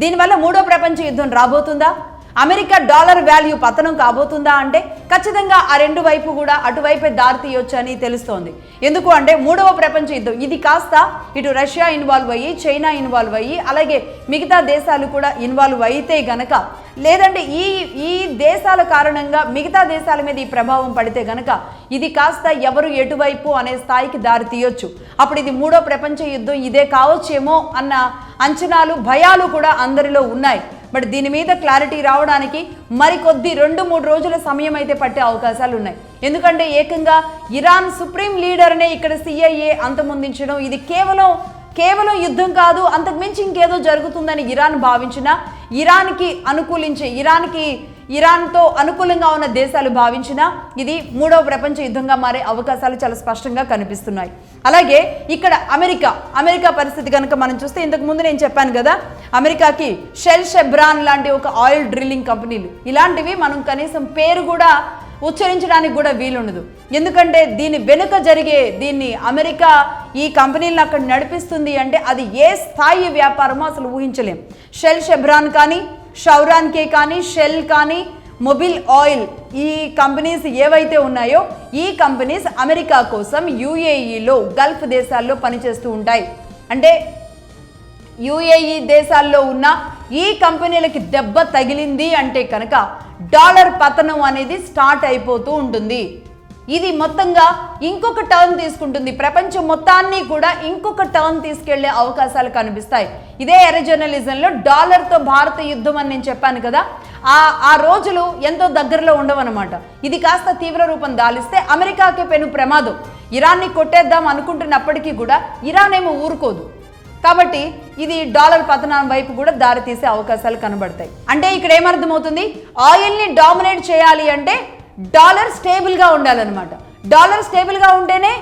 దీనివల్ల మూడో ప్రపంచ యుద్ధం రాబోతుందా? అమెరికా డాలర్ వాల్యూ పతనం కాబోతుందా అంటే ఖచ్చితంగా ఆ రెండు వైపు కూడా అటువైపే దారి తీయొచ్చు అని తెలుస్తోంది. ఎందుకు అంటే మూడవ ప్రపంచ యుద్ధం ఇది కాస్త ఇటు రష్యా ఇన్వాల్వ్ అయ్యి, చైనా ఇన్వాల్వ్ అయ్యి, అలాగే మిగతా దేశాలు కూడా ఇన్వాల్వ్ అయితే గనక, లేదంటే ఈ దేశాల కారణంగా మిగతా దేశాల మీద ఈ ప్రభావం పడితే గనక ఇది కాస్త ఎవరు ఎటువైపు అనే స్థాయికి దారి తీయొచ్చు. అప్పుడు ఇది మూడో ప్రపంచ యుద్ధం ఇదే కావచ్చేమో అన్న అంచనాలు, భయాలు కూడా అందరిలో ఉన్నాయి. బట్ దీని మీద క్లారిటీ రావడానికి మరికొద్ది 2-3 రోజుల సమయం అయితే పట్టే అవకాశాలు ఉన్నాయి. ఎందుకంటే ఏకంగా ఇరాన్ సుప్రీం లీడర్నే ఇక్కడ CIA అంతమొందించడం, ఇది కేవలం యుద్ధం కాదు, అంతకుమించి ఇంకేదో జరుగుతుందని ఇరాన్ భావించిన, ఇరాన్తో అనుకూలంగా ఉన్న దేశాలు భావించినా ఇది మూడవ ప్రపంచ యుద్ధంగా మారే అవకాశాలు చాలా స్పష్టంగా కనిపిస్తున్నాయి. అలాగే ఇక్కడ అమెరికా పరిస్థితి కనుక మనం చూస్తే, ఇంతకు ముందు నేను చెప్పాను కదా, అమెరికాకి షెల్, షెబ్రాన్ లాంటి ఒక ఆయిల్ డ్రిల్లింగ్ కంపెనీలు, ఇలాంటివి మనం కనీసం పేరు కూడా ఉచ్చరించడానికి కూడా వీలుండదు. ఎందుకంటే దీని వెనుక దీన్ని అమెరికా ఈ కంపెనీలను అక్కడ నడిపిస్తుంది అంటే అది ఏ స్థాయి వ్యాపారమో అసలు ఊహించలేం. షెల్, షెబ్రాన్ కానీ, షౌరాన్కే కానీ, షెల్ కానీ, మొబిల్ ఆయిల్, ఈ కంపెనీస్ ఏవైతే ఉన్నాయో ఈ కంపెనీస్ అమెరికా కోసం UAEలో, గల్ఫ్ దేశాల్లో పనిచేస్తూ ఉంటాయి. అంటే UAE దేశాల్లో ఉన్న ఈ కంపెనీలకి దెబ్బ తగిలింది అంటే కనుక డాలర్ పతనం అనేది స్టార్ట్ అయిపోతూ ఉంటుంది. ఇది మొత్తంగా ఇంకొక టర్న్ తీసుకుంటుంది, ప్రపంచం మొత్తాన్ని కూడా ఇంకొక టర్న్ తీసుకెళ్లే అవకాశాలు కనిపిస్తాయి. ఇదే ఎర్ర జర్నలిజంలో డాలర్తో భారత యుద్ధం అని నేను చెప్పాను కదా, ఆ రోజులు ఎంతో దగ్గరలో ఉండవన్నమాట. ఇది కాస్త తీవ్ర రూపం దాలిస్తే అమెరికాకే పెను ప్రమాదం. ఇరాన్ని కొట్టేద్దాం అనుకుంటున్నప్పటికీ కూడా ఇరాన్ ఏమో ఊరుకోదు. కాబట్టి ఇది డాలర్ పతనం వైపు కూడా దారి తీసే అవకాశాలు కనబడతాయి. అంటే ఇక్కడ ఏమర్థమవుతుంది, ఆయిల్ని డామినేట్ చేయాలి అంటే డాలర్ స్టేబుల్గా ఉండాలన్నమాట. డాలర్ స్టేబుల్గా ఉంటేనే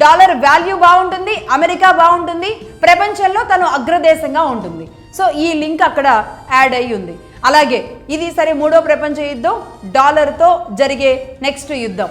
డాలర్ వాల్యూ బాగుంటుంది, అమెరికా బాగుంటుంది, ప్రపంచంలో తను అగ్రదేశంగా ఉంటుంది. సో ఈ లింక్ అక్కడ యాడ్ అయ్యి ఉంది. అలాగే ఇది సరే మూడో ప్రపంచ యుద్ధం, డాలర్తో జరిగే నెక్స్ట్ యుద్ధం.